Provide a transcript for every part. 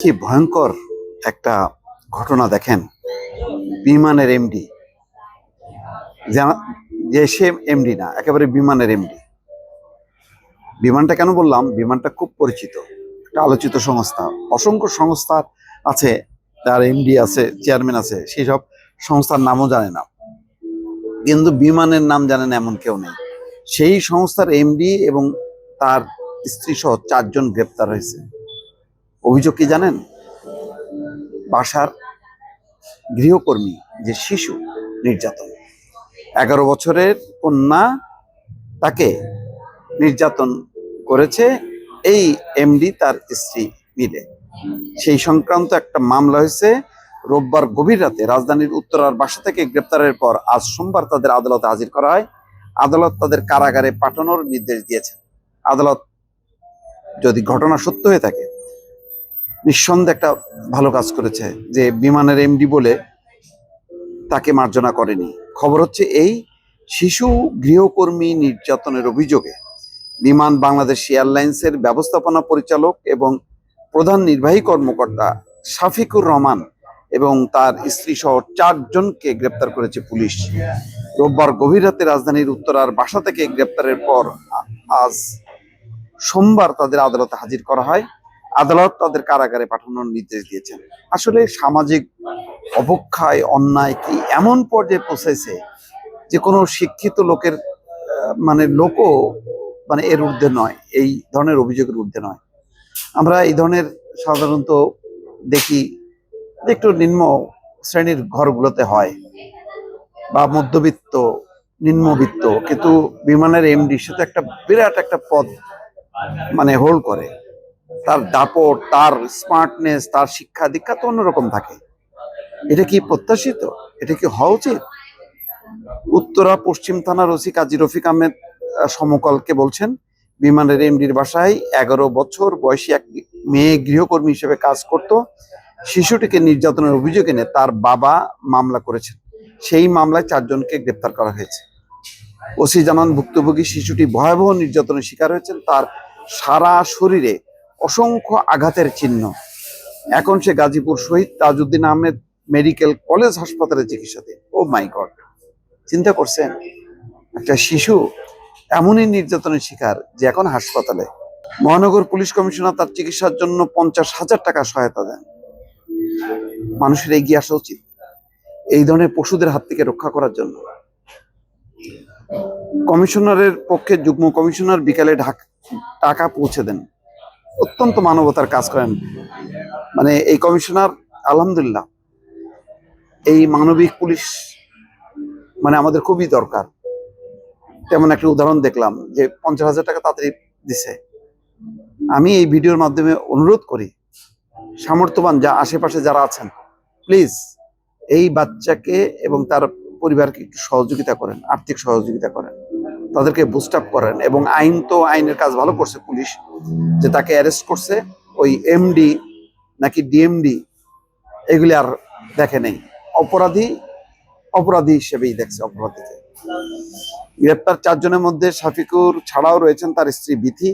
কি ভয়ঙ্কর একটা ঘটনা দেখেন। বিমানের এমডি, যে সে এমডি না, একেবারে বিমানের এমডি। বিমানটা কেন বললাম, বিমানটা খুব পরিচিত, একটা আলোচিত সংস্থা। অসংখ্য সংস্থা আছে, তার এমডি আছে, চেয়ারম্যান আছে, সেই সব সংস্থার নামও জানে না, কিন্তু বিমানের নাম জানেন এমন কেউ নেই। সেই সংস্থার এমডি এবং তার স্ত্রী সহ 4 জন গ্রেপ্তার হয়েছে। অভিযোগ কি জানেন? বাসার গৃহকর্মী যে শিশু নির্যাতন, 11 বছরের কন্যা, তাকে নির্যাতন করেছে এই এমডি তার স্ত্রী মিলে। সেই সংক্রান্ত একটা মামলা হয়েছে। রোববার গভীর রাতে রাজধানীর উত্তরার বাসা থেকে গ্রেপ্তারের পর আজ সোমবার তাদের আদালতে হাজির করা হয়। আদালত তাদের কারাগারে পাঠানোর নির্দেশ দিয়েছে। আদালত, যদি ঘটনা সত্য হয়ে থাকে, নিঃসন্দেহে একটা ভালো কাজ করেছে যে বিমানের এমডি বলে তাকে মার্জনা করেনি। খবর হচ্ছে, এই শিশু গৃহকর্মী নির্যাতনের অভিযোগে বিমান বাংলাদেশ এয়ারলাইন্সের ব্যবস্থাপনা পরিচালক এবং প্রধান নির্বাহী কর্মকর্তা শাফিকুর রহমান এবং তার স্ত্রী সহ 4 জনকে গ্রেপ্তার করেছে পুলিশ। রোববার গভীর রাতে রাজধানীর উত্তরার বাসা থেকে গ্রেপ্তারের পর আজ সোমবার তাদের আদালতে হাজির করা হয়। আদালত তাদের কারাগারে পাঠানোর নির্দেশ দিয়েছেন। আসলে সামাজিক অবক্ষয়, অন্যায় কি এমন পর্যায়ে পৌঁছেছে যে কোনো শিক্ষিত লোকের লোকও এর ঊর্ধ্বে নয়, এই ধরনের অভিযোগের ঊর্ধ্বে নয়। আমরা এই ধরনের সাধারণত দেখি যে একটু নিম্ন শ্রেণীর ঘরগুলোতে হয়, বা মধ্যবিত্ত, নিম্নবিত্ত, কিন্তু বিমানের এমডি সে তো একটা বিরাট একটা পদ হোল্ড করে। তার দাপট, তার স্মার্টনেস, তার শিক্ষা দীক্ষা তো অন্যরকম থাকে। এটা কি প্রত্যাশিত? এটা কি হওয়া উচিত? উত্তরা পশ্চিম থানার ওসি কাজী রফিক আহমেদ সমকালকে বলছেন, বিমানের এমডির বাসায় 11 বছর বয়সী এক মেয়ে গৃহকর্মী হিসেবে কাজ করত। শিশুটিকে নির্যাতনের অভিযোগ এনে তার বাবা মামলা করেছেন। সেই মামলায় 4 জনকে গ্রেপ্তার করা হয়েছে। ওসি জানান, ভুক্তভোগী শিশুটি ভয়াবহ নির্যাতনের শিকার হয়েছেন। তার সারা শরীরে অসংখ্য আঘাতের চিহ্ন। এখন সে গাজীপুর শহীদ তাজউদ্দিন আহমেদ মেডিকেল কলেজ হাসপাতালে চিকিৎসাধীন। ও মাই গড, চিন্তা করছেন? একটা শিশু এমনই নির্যাতনের শিকার যে এখন হাসপাতালে। মহানগর পুলিশ কমিশনার তার চিকিৎসার জন্য 50,000 টাকা সহায়তা দেন। মানুষের এগিয়ে আসা উচিত এই ধরনের পশুদের হাত থেকে রক্ষা করার জন্য। কমিশনারের পক্ষে যুগ্ম কমিশনার বিকালে টাকা পৌঁছে দেন। অত্যন্ত মানবতার কাজ করেন এই কমিশনার। আলহামদুলিল্লাহ, এই মানবিক পুলিশ আমাদের খুবই দরকার। তেমন একটা উদাহরণ দেখলাম যে 50,000 টাকা তাড়াতাড়ি দিছে। আমি এই ভিডিওর মাধ্যমে অনুরোধ করি, সামর্থ্যবান যা আশেপাশে যারা আছেন, প্লিজ এই বাচ্চাকে এবং তার পরিবারকে একটু সহযোগিতা করেন, আর্থিক সহযোগিতা করেন, তাদেরকে বুস্ট আপ করেন। এবং আইন তো, আইনের কাজ ভালো করছে পুলিশ, যে তাকে অ্যারেস্ট করছে। ওই এমডি নাকি ডিএমডি এগুলি আর দেখে নেই, অপরাধী হিসেবেই দেখছে অপরাধীকে। গ্রেপ্তার 4 জনের মধ্যে শাফিকুর ছাড়াও রয়েছেন তার স্ত্রী বিথি,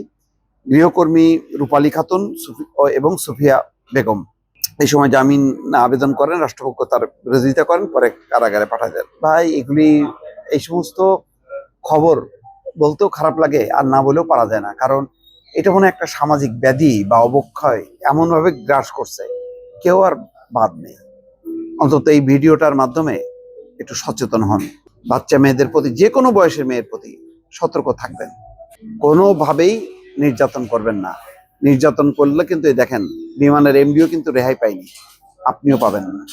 গৃহকর্মী রূপালী খাতুন এবং সুফিয়া বেগম। এই সময় জামিন আবেদন করেন, রাষ্ট্রপক্ষ তার বিরোধিতা করেন, পরে কারাগারে পাঠায় দেন। ভাই, এই সমস্ত খবর বলতেও খারাপ লাগে, আর না বলেও পারা যায় না। কারণ এটা মনে একটা সামাজিক ব্যাধি বা অবক্ষয় এমন ভাবে গ্রাস করছে, কেউ আর বাদ নেই। অন্তত এই ভিডিওটার মাধ্যমে একটু সচেতন হন। বাচ্চা মেয়েদের প্রতি, যে কোনো বয়সের মেয়ের প্রতি সতর্ক থাকবেন। কোনোভাবেই নির্যাতন করবেন না। নির্যাতন করলে কিন্তু দেখেন, বিমানের এমডিও কিন্তু রেহাই পায়নি, আপনিও পাবেন না।